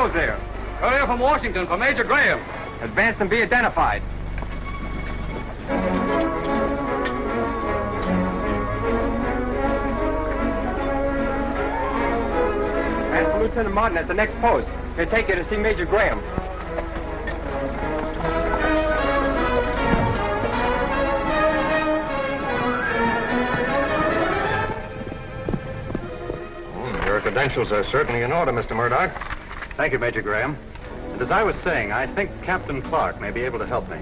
those there? Courier from Washington for Major Graham. Advance and be identified. Ask for Lieutenant Martin at the next post. He'll take you to see Major Graham. Your credentials are certainly in order, Mr. Murdoch. Thank you, Major Graham. And as I was saying, I think Captain Clark may be able to help me.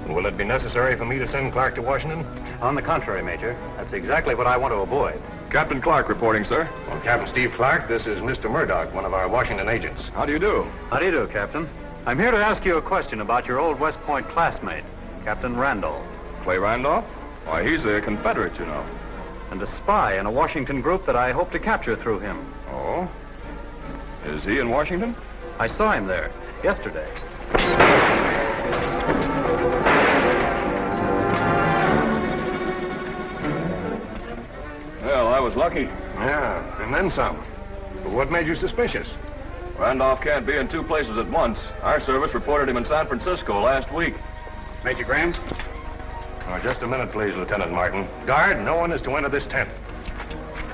Will it be necessary for me to send Clark to Washington? On the contrary, Major. That's exactly what I want to avoid. Captain Clark reporting, sir. Well, Captain Steve Clark, this is Mr. Murdoch, one of our Washington agents. How do you do? How do you do, Captain? I'm here to ask you a question about your old West Point classmate, Captain Randolph. Clay Randolph? Why, he's a Confederate, you know. And a spy in a Washington group that I hope to capture through him. Oh? Is he in Washington? I saw him there yesterday. Well, I was lucky. Yeah, and then some. But what made you suspicious? Randolph can't be in two places at once. Our service reported him in San Francisco last week. Major Graham? Oh, just a minute, please, Lieutenant Martin. Guard, no one is to enter this tent.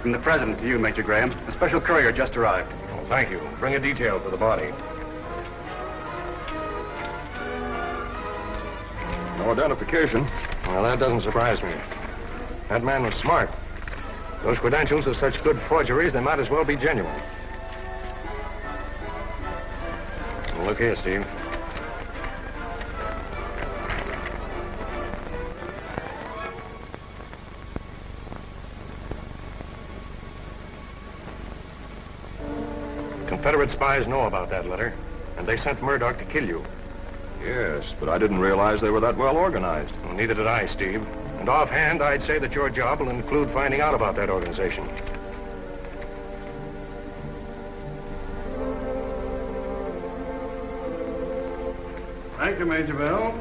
From the President to you, Major Graham. A special courier just arrived. Oh, thank you. Bring a detail for the body. No identification. Well, that doesn't surprise me. That man was smart. Those credentials are such good forgeries, they might as well be genuine. Well, look here, Steve. Confederate spies know about that letter, and they sent Murdoch to kill you. Yes, but I didn't realize they were that well organized. Well, neither did I, Steve. And offhand, I'd say that your job will include finding out about that organization. Thank you, Major Bell.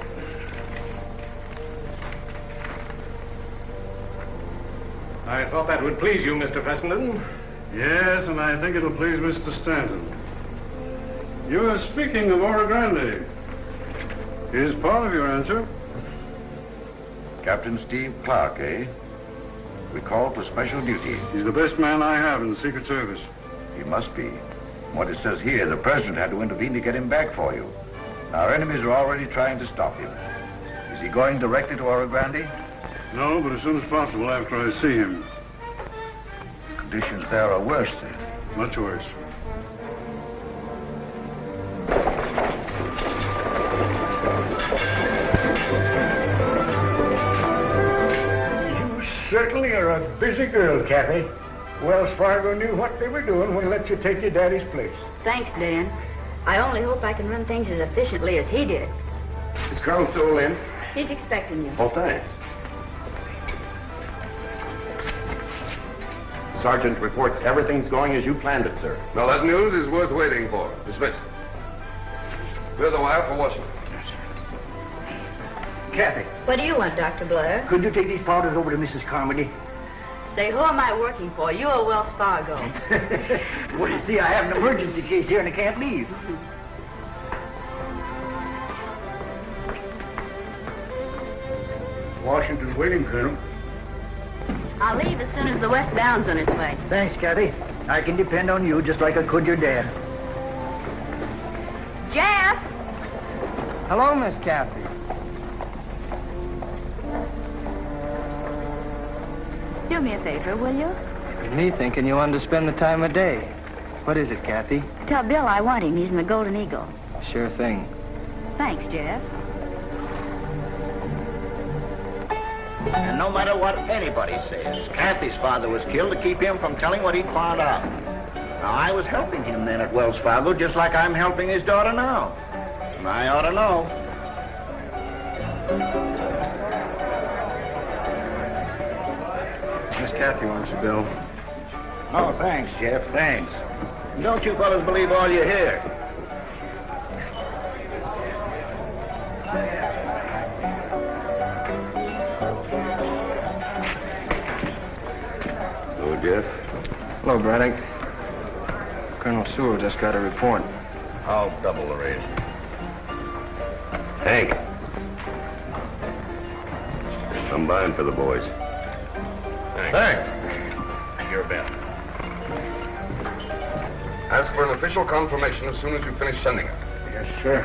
I thought that would please you, Mr. Fessenden. Yes, and I think it'll please Mr. Stanton. You were speaking of Oro Grande. Here's part of your answer. Captain Steve Clark, eh? Recalled for special duty. He's the best man I have in the Secret Service. He must be. From what it says here, the president had to intervene to get him back for you. Our enemies are already trying to stop him. Is he going directly to Oro Grande? No, but as soon as possible after I see him. Conditions there are worse, then. Much worse. Certainly are a busy girl, Cathy. Wells Fargo knew what they were doing when they let you take your daddy's place. Thanks, Dan. I only hope I can run things as efficiently as he did. Is Colonel Sewell in? He's expecting you. Oh, thanks. Sergeant reports everything's going as you planned it, sir. Now, that news is worth waiting for. Dismissed. Here's a wire for Washington. Cathy. What do you want, Dr. Blair? Could you take these powders over to Mrs. Carmody? Say, who am I working for? You or Wells Fargo? Well, you see, I have an emergency case here and I can't leave. Washington's waiting, Colonel. I'll leave as soon as the westbound's on its way. Thanks, Cathy. I can depend on you just like I could your dad. Jeff! Hello, Miss Cathy. Do me a favor, will you? With me thinking you wanted to spend the time of day. What is it, Cathy? Tell Bill I want him. He's in the Golden Eagle. Sure thing. Thanks, Jeff. And no matter what anybody says, Cathy's father was killed to keep him from telling what he'd found out. Now, I was helping him then at Wells Fargo, just like I'm helping his daughter now. And I ought to know. Miss Cathy wants you, Bill. Oh, thanks, Jeff, thanks. And don't you fellas believe all you hear. Hello, Jeff. Hello, Braddock. Colonel Sewell just got a report. I'll double the rate. Hank. I'm buying for the boys. Thanks. Your bet. Ask for an official confirmation as soon as you finish sending it. Yes, sir.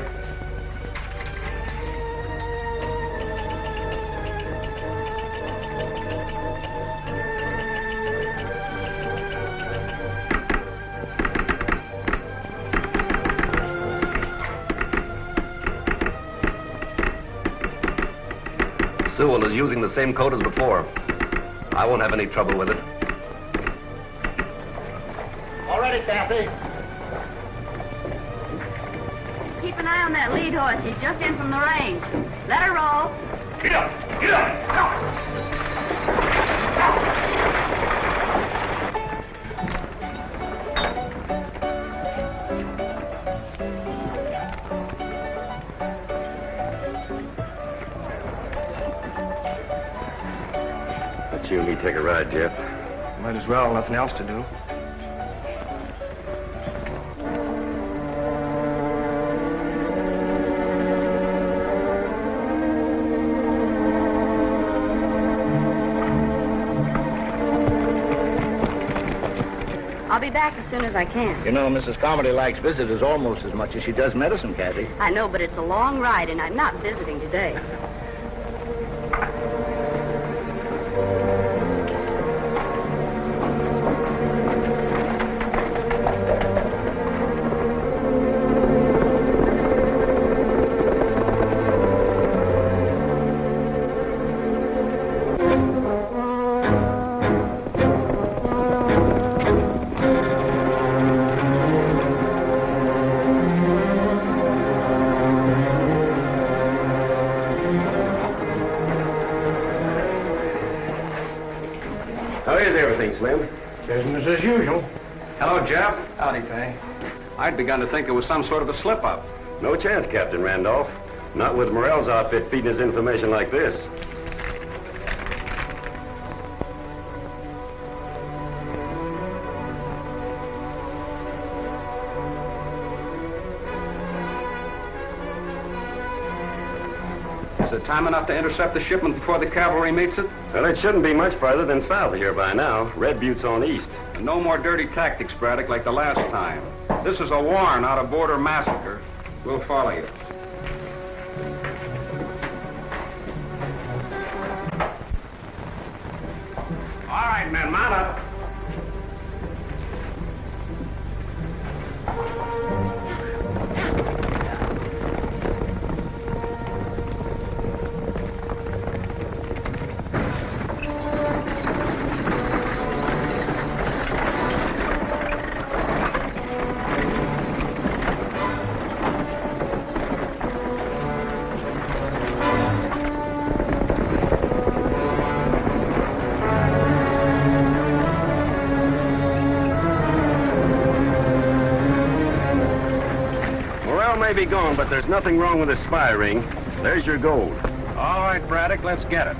Sewell is using the same code as before. I won't have any trouble with it. All ready, Cathy. Keep an eye on that lead horse. He's just in from the range. Let her roll. Get up! Get up! Let you and me take a ride, Jeff. Might as well. Nothing else to do. I'll be back as soon as I can. You know, Mrs. Carmody likes visitors almost as much as she does medicine, Cathy. I know, but it's a long ride, and I'm not visiting today. How is everything, Slim? Business as usual. Hello, Jeff. Howdy, Fay. I'd begun to think it was some sort of a slip-up. No chance, Captain Randolph. Not with Morel's outfit feeding us information like this. Is it time enough to intercept the shipment before the cavalry meets it? Well, it shouldn't be much farther than south of here by now. Red Butte's on east. And no more dirty tactics, Braddock, like the last time. This is a war, not a border massacre. We'll follow you. All right, men, mount up. May be gone, but there's nothing wrong with his spy ring. There's your gold. All right, Braddock, let's get it.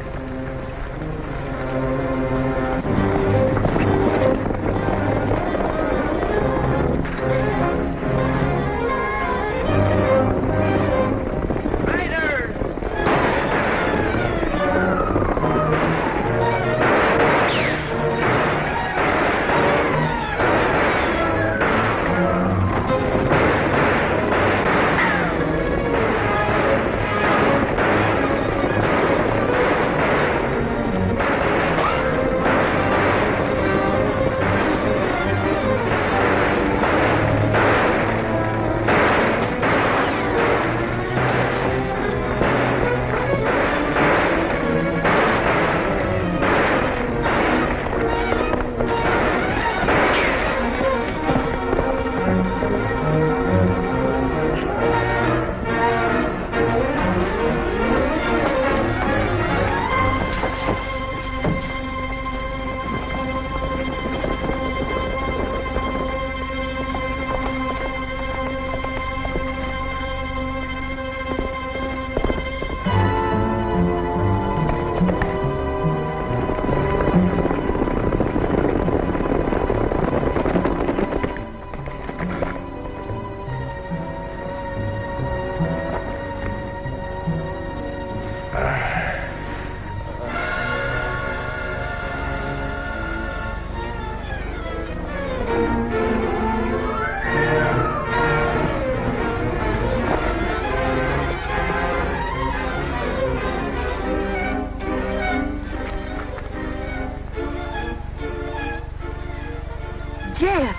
Jeff!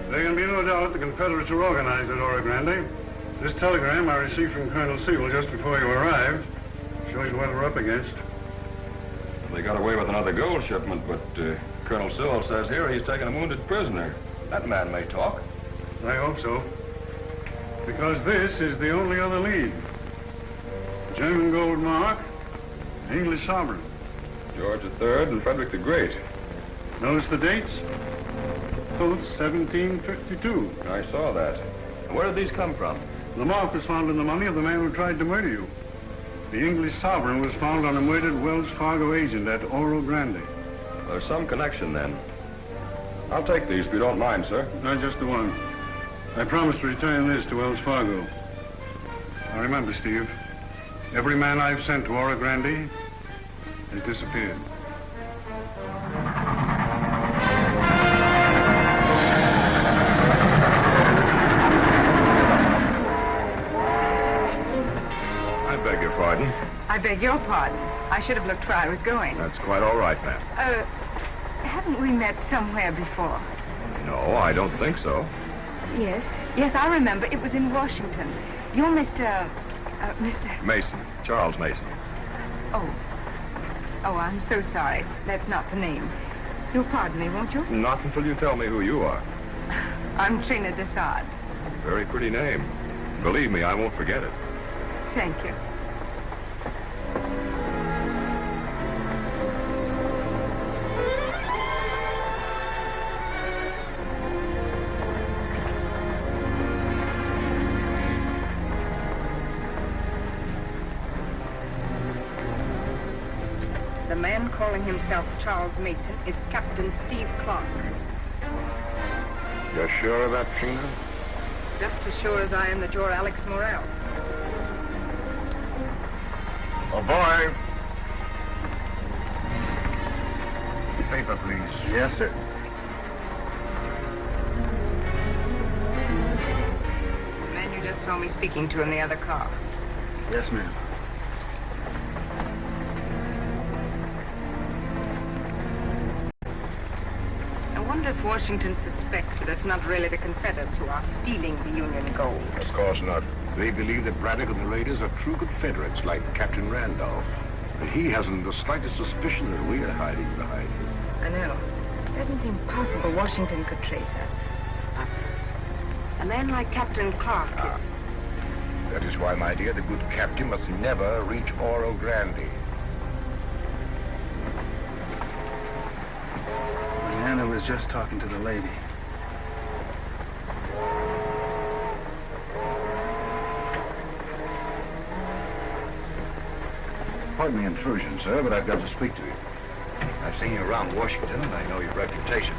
There can be no doubt the Confederates are organized at Oro Grande. This telegram I received from Colonel Sewell just before you arrived shows what we're up against. They got away with another gold shipment, but Colonel Sewell says here he's taken a wounded prisoner. That man may talk. I hope so. Because this is the only other lead. German gold mark, English sovereign. George III and Frederick the Great. Notice the dates? Both 1752. I saw that. Where did these come from? The mark was found in the money of the man who tried to murder you. The English sovereign was found on a murdered Wells Fargo agent at Oro Grande. There's some connection then. I'll take these if you don't mind, sir. Not just the one. I promised to return this to Wells Fargo. Now remember, Steve, every man I've sent to Oro Grande has disappeared. I beg your pardon. I beg your pardon. I should have looked where I was going. That's quite all right, ma'am. Haven't we met somewhere before? No, I don't think so. Yes. Yes, I remember. It was in Washington. You're Mr. Mason. Charles Mason. Oh. Oh, I'm so sorry. That's not the name. You'll pardon me, won't you? Not until you tell me who you are. I'm Trina Dessard. Very pretty name. Believe me, I won't forget it. Thank you. The man calling himself Charles Mason is Captain Steve Clark. You're sure of that, Trina? Just as sure as I am that you're Alex Morel. Oh, boy. Paper, please. Yes, sir. The man you just saw me speaking to in the other car. Yes, ma'am. I wonder if Washington suspects that it's not really the Confederates who are stealing the Union gold. Of course not. They believe that Braddock and the raiders are true Confederates, like Captain Randolph. And he hasn't the slightest suspicion that we're hiding behind him. I know. It doesn't seem possible Washington could trace us. But a man like Captain Clark is... That is why, my dear, the good captain must never reach Oro Grande. Anna was just talking to the lady. Pardon the intrusion, sir, but I've got to speak to you. I've seen you around Washington, and I know your reputation.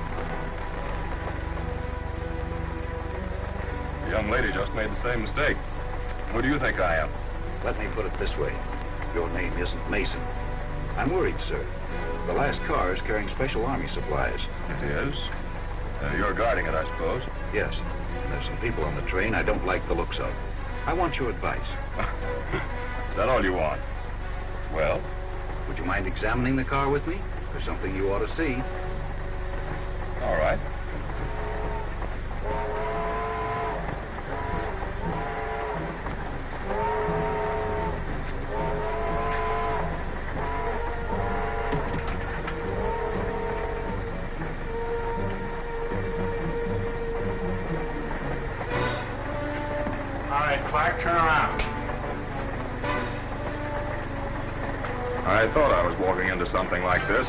The young lady just made the same mistake. Who do you think I am? Let me put it this way. Your name isn't Mason. I'm worried, sir. The last car is carrying special army supplies. It is? You're guarding it, I suppose. Yes. There's some people on the train I don't like the looks of. I want your advice. Is that all you want? Well? Would you mind examining the car with me? There's something you ought to see. All right. Clark, turn around. I thought I was walking into something like this.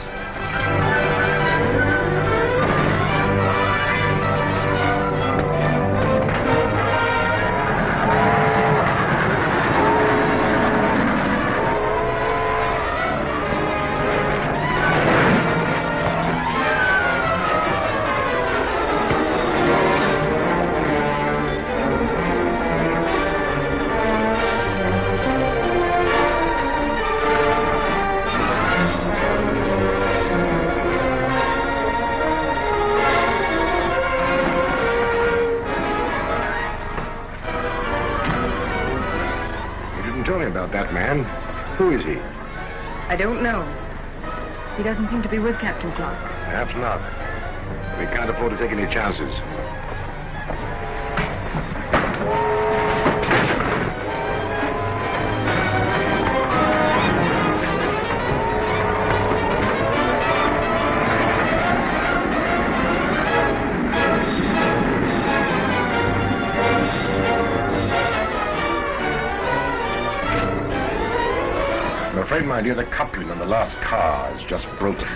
That man. Who is he? I don't know. He doesn't seem to be with Captain Clark. Perhaps not. We can't afford to take any chances. I'm afraid, my dear, the coupling on the last car is just broken.